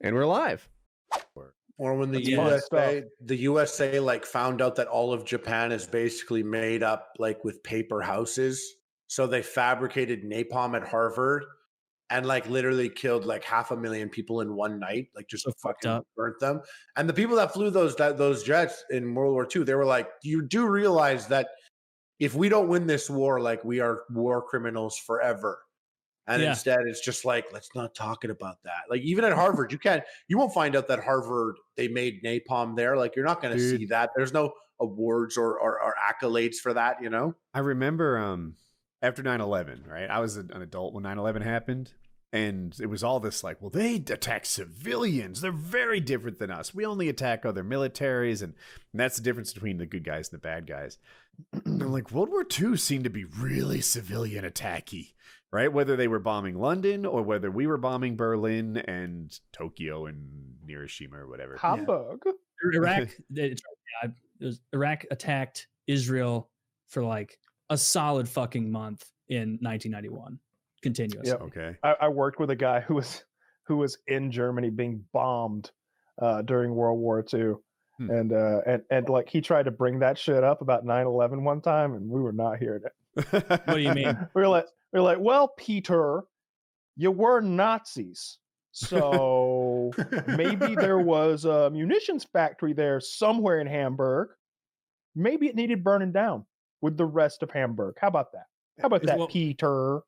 And we're live. Or when the USA like found out that all of Japan is basically made up like with paper houses. So they fabricated napalm at Harvard and like literally killed like 500,000 people in one night, like just fucking burnt them. And the people that flew those jets in World War II, they were like, you do realize that if we don't win this war, like we are war criminals forever. And instead, it's just like, let's not talk about that. Like even at Harvard, you won't find out that Harvard, they made napalm there. Like you're not going to see that. There's no awards or accolades for that, you know? I remember after 9/11, right? I was an adult when 9/11 happened. And it was all this like, well, they attack civilians. They're very different than us. We only attack other militaries. And that's the difference between the good guys and the bad guys. And like World War II seemed to be really civilian attacky, right? Whether they were bombing London or whether we were bombing Berlin and Tokyo and Hiroshima or whatever. Hamburg. Iraq attacked Israel for like a solid fucking month in 1991. Continuous. Yep. Okay. I worked with a guy who was in Germany being bombed during World War II. And like he tried to bring that shit up about 9/11 one time, and we were not hearing it. What do you mean? we were like, well, Peter, you were Nazis, so maybe there was a munitions factory there somewhere in Hamburg. Maybe it needed burning down with the rest of Hamburg. How about that? How about that, Peter?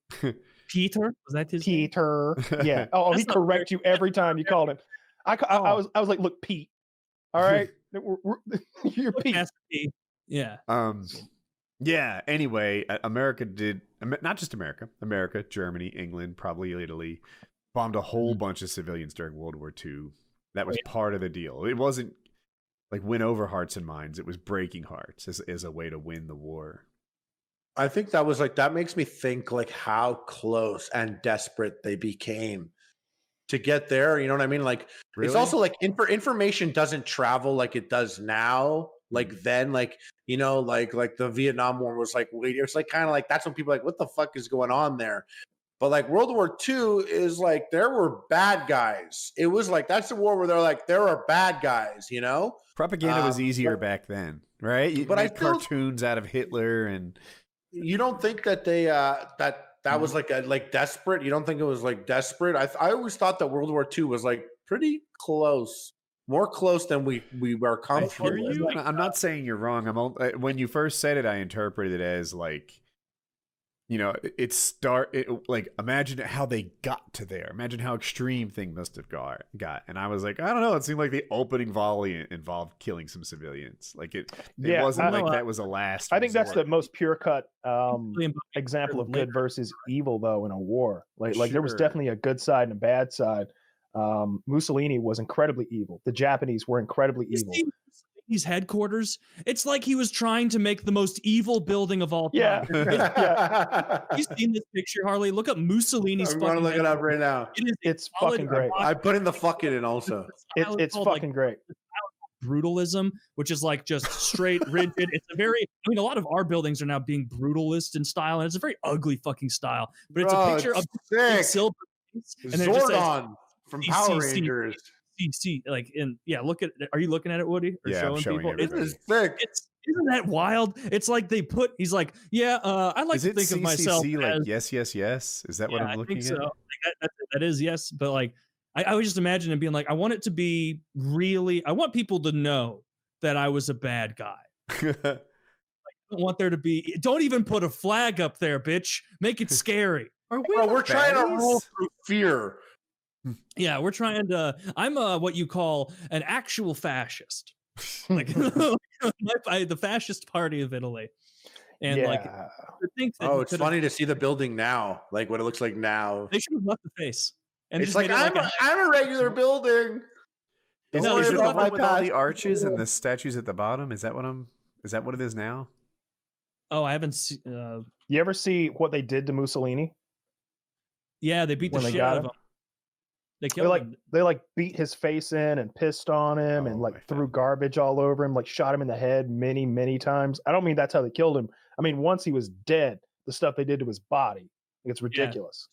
Peter? Was that his Peter? Name? Yeah. Oh, he correct you every time you called him. I was like, look, Pete. All right, you're Pete. Yeah. Yeah. Anyway, America did not just America, Germany, England, probably Italy, bombed a whole bunch of civilians during World War II. That was part of the deal. It wasn't like win over hearts and minds. It was breaking hearts as a way to win the war. I think that was like, that makes me think like how close and desperate they became to get there. You know what I mean? Like, really? It's also like information doesn't travel like it does now. Like then, like, you know, like the Vietnam War was like, it's like kind of like, that's when people are like, what the fuck is going on there? But like World War II is like, there were bad guys. It was like, that's the war where they're like, there are bad guys, you know? Propaganda was easier back then, right? You made cartoons out of Hitler and... You don't think that they that was like desperate? You don't think it was like desperate? I always thought that World War II was like pretty close, more close than we were comfortable with. I'm not saying you're wrong. When you first said it, I interpreted it as like, you know, like imagine how they got to there. Imagine how extreme thing must have got. And I was like, I don't know. It seemed like the opening volley involved killing some civilians. Like it wasn't like that was a last. I think that's the most pure cut example of good versus evil, though, in a war. Like there was definitely a good side and a bad side. Mussolini was incredibly evil. The Japanese were incredibly evil. His headquarters, it's like he was trying to make the most evil building of all time. Yeah. You seen this picture, Harley? Look up Mussolini's. I'm going to look it up right now. It's fucking great. I put in the fucking in also. It's fucking great. Brutalism, which is like just straight rigid. It's a a lot of our buildings are now being brutalist in style, and it's a very ugly fucking style. But it's a picture of silver and Zordon from Power Rangers. Look at. Are you looking at it, Woody? Or I'm showing people? It is thick. Isn't that wild? It's like they put. He's like, I like to think of myself like as yes. Is that what I'm looking at? So. That is yes, but like I would just imagine it being like, I want it to be really. I want people to know that I was a bad guy. I don't want there to be. Don't even put a flag up there, bitch. Make it scary. We're trying to rule through fear. Yeah, we're trying to. I'm what you call an actual fascist, like the fascist party of Italy, and like I think. It's funny to see the building now, like what it looks like now. They should have left the face, and it's like I'm a regular building. Is it with all the arches and the statues at the bottom? Is that what it is now? Oh, I haven't seen. You ever see what they did to Mussolini? Yeah, they beat the shit out of him. They beat his face in and pissed on him and like threw garbage all over him, like shot him in the head many, many times. I don't mean that's how they killed him. I mean, once he was dead, the stuff they did to his body, it's ridiculous.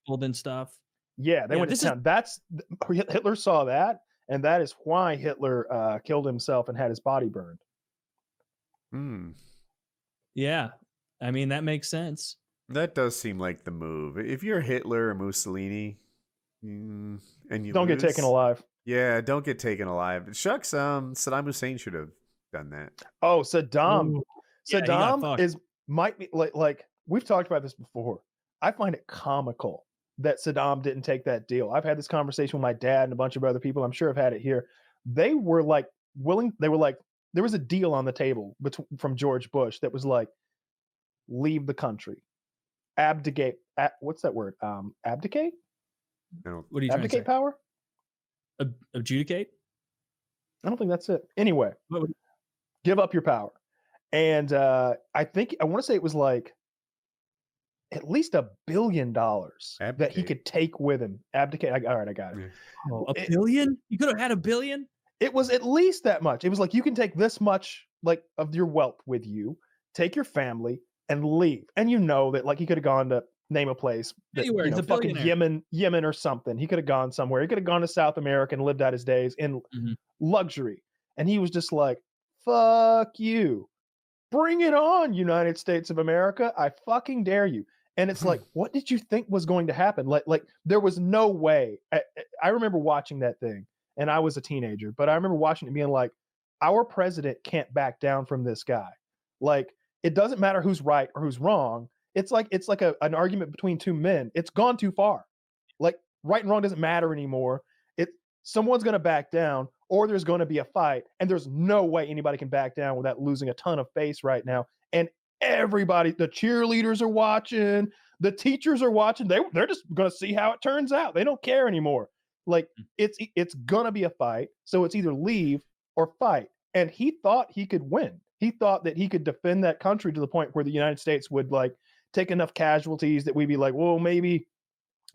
Like and stuff. Yeah, they went to town. Hitler saw that, and that is why Hitler killed himself and had his body burned. Yeah, I mean that makes sense. That does seem like the move. If you're Hitler or Mussolini, and you don't get taken alive. Yeah, don't get taken alive. Shucks, Saddam Hussein should have done that. Oh, Saddam. Ooh. Saddam might be like we've talked about this before. I find it comical that Saddam didn't take that deal. I've had this conversation with my dad and a bunch of other people. I'm sure I've had it here. They were like willing. They were like, there was a deal on the table from George Bush that was like, leave the country, abdicate. What's that word? Abdicate. No. What are you abdicate power? Adjudicate? I don't think that's it. Anyway, give up your power. And I want to say it was like at least $1 billion that he could take with him. Abdicate. All right, I got it. Oh, $1 billion? You could have had $1 billion? It was at least that much. It was like, you can take this much like of your wealth with you, take your family, and leave. And you know that like he could have gone to name a place that, Anywhere, he's a fucking Yemen or something. He could have gone somewhere. He could have gone to South America and lived out his days in luxury. And he was just like, fuck you. Bring it on, United States of America. I fucking dare you. And it's like, what did you think was going to happen? Like there was no way. I remember watching that thing, and I was a teenager, but I remember watching it being like, our president can't back down from this guy. Like, it doesn't matter who's right or who's wrong. It's like an argument between two men. It's gone too far. Like, right and wrong doesn't matter anymore. Someone's going to back down, or there's going to be a fight, and there's no way anybody can back down without losing a ton of face right now. And everybody, the cheerleaders are watching, the teachers are watching. They're just going to see how it turns out. They don't care anymore. Like, it's going to be a fight, so it's either leave or fight. And he thought he could win. He thought that he could defend that country to the point where the United States would like take enough casualties that we'd be like, well, maybe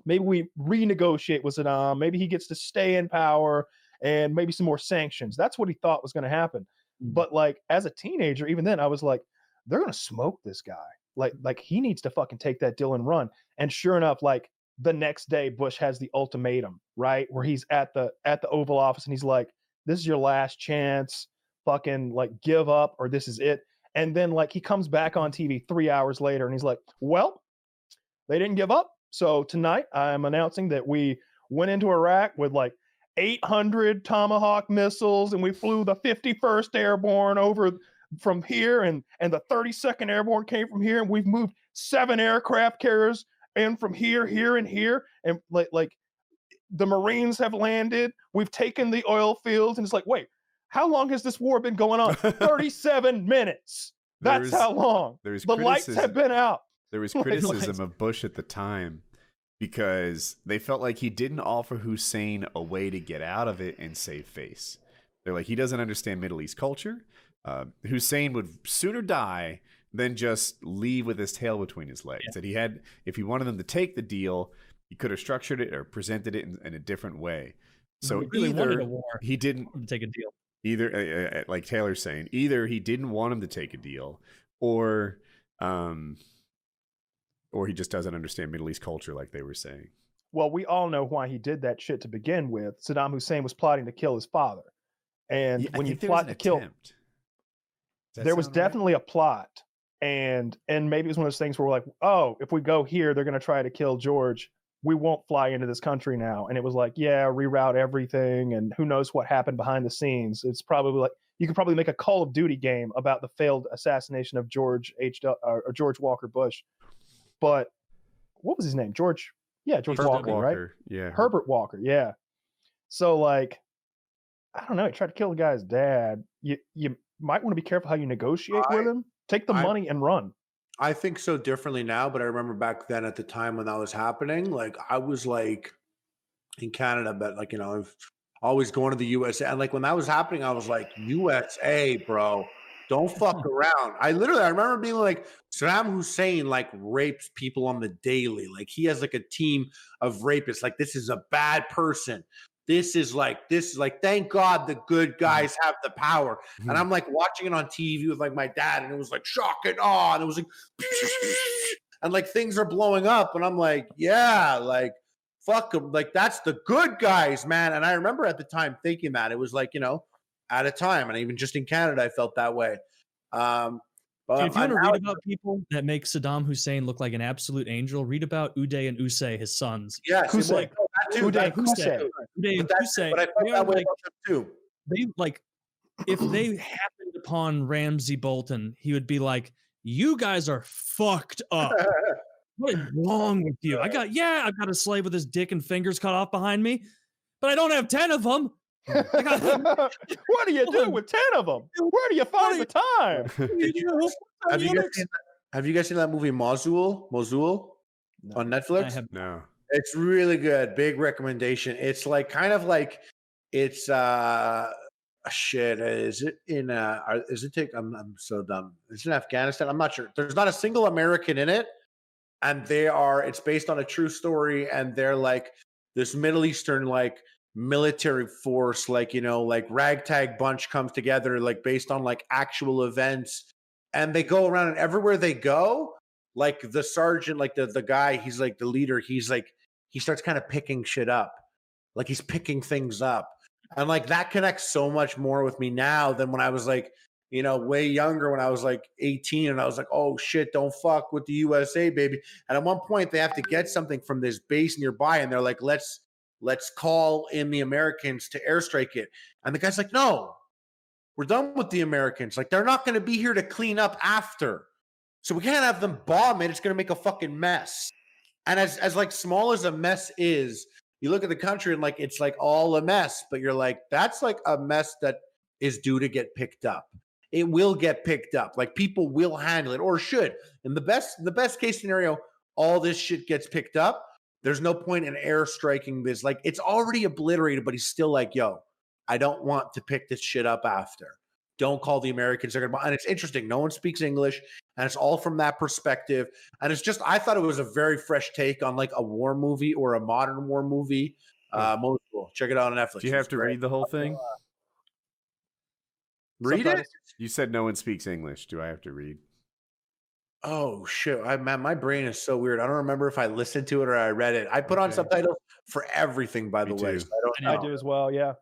we renegotiate with Saddam. Maybe he gets to stay in power, and maybe some more sanctions. That's what he thought was going to happen. But like, as a teenager, even then I was like, they're going to smoke this guy. Like he needs to fucking take that deal and run. And sure enough, like the next day Bush has the ultimatum, right? Where he's at the Oval Office and he's like, this is your last chance. Fucking like give up or this is it. And then like he comes back on TV 3 hours later and he's like, well, they didn't give up. So tonight I'm announcing that we went into Iraq with like 800 Tomahawk missiles, and we flew the 51st Airborne over from here, and the 32nd Airborne came from here, and we've moved 7 aircraft carriers in from here, and here, and like the Marines have landed. We've taken the oil fields, and it's like, wait, how long has this war been going on? 37 minutes. That's how long. The lights have been out. There was criticism of Bush at the time because they felt like he didn't offer Hussein a way to get out of it and save face. They're like, he doesn't understand Middle East culture. Hussein would sooner die than just leave with his tail between his legs. That if he wanted them to take the deal, he could have structured it or presented it in a different way. So he really wanted a war. He didn't take a deal. Either, like Taylor's saying, either he didn't want him to take a deal, or he just doesn't understand Middle East culture, like they were saying. Well, we all know why he did that shit to begin with. Saddam Hussein was plotting to kill his father. And when you plot to kill, there was definitely a plot. And maybe it was one of those things where we're like, oh, if we go here, they're going to try to kill George. We won't fly into this country now. And it was like, yeah, reroute everything. And who knows what happened behind the scenes. It's probably like, you could probably make a Call of Duty game about the failed assassination of George Walker Bush. But what was his name? George Walker, right? Yeah. Herbert Walker. Yeah. So like, I don't know. He tried to kill the guy's dad. You might want to be careful how you negotiate with him. Take the money and run. I think so differently now, but I remember back then at the time when that was happening, like I was like in Canada, but like, I've always going to the USA. And like when that was happening, I was like, USA, bro, don't fuck around. I remember being like, Saddam Hussein like rapes people on the daily. Like he has like a team of rapists. Like this is a bad person. This is like, thank God the good guys have the power. And I'm like watching it on TV with like my dad, and it was like shock and awe. And it was like, and like things are blowing up. And I'm like, yeah, like fuck them. Like, that's the good guys, man. And I remember at the time thinking that. It was like, at a time. And even just in Canada, I felt that way. But if you want to read about people that make Saddam Hussein look like an absolute angel, read about Uday and Usay, his sons. Yes, Uday and Usay. But I felt that way about them too. They like, if they happened upon Ramsey Bolton, he would be like, "You guys are fucked up. What is wrong with you? I've got a slave with his dick and fingers cut off behind me, but I don't have 10 of them." What do you do with 10 of them? Where do you find the time? Have you guys seen that movie Mosul on Netflix? No. It's really good. Big recommendation. It's like it's shit. Is it in I'm so dumb. It's in Afghanistan. I'm not sure. There's not a single American in it. And it's based on a true story, and they're like this Middle Eastern like military force, like like ragtag bunch comes together, like based on like actual events, and they go around, and everywhere they go, like the sergeant, like the guy, he's like the leader, he's like he starts kind of picking shit up, like he's picking things up, and like that connects so much more with me now than when I was like way younger, when I was like 18, and I was like, oh shit, don't fuck with the USA, baby. And at one point they have to get something from this base nearby, and they're like, let's call in the Americans to airstrike it. And the guy's like, no, we're done with the Americans. Like, they're not going to be here to clean up after. So we can't have them bomb it. It's going to make a fucking mess. And as like small as a mess is, you look at the country and like, it's like all a mess, but you're like, that's like a mess that is due to get picked up. It will get picked up. Like, people will handle it, or should. In the best case scenario, all this shit gets picked up. There's no point in airstriking this. Like, it's already obliterated, but he's still like, yo, I don't want to pick this shit up after. Don't call the Americans. And it's interesting. No one speaks English, and it's all from that perspective. And it's just, I thought it was a very fresh take on like a war movie or a modern war movie. Most cool. Check it out on Netflix. Do you have to read the whole thing? Read it? You said no one speaks English. Do I have to read? Oh shit! Man, my brain is so weird. I don't remember if I listened to it or I read it. I put on subtitles for everything, by the way. So I do as well. Yeah.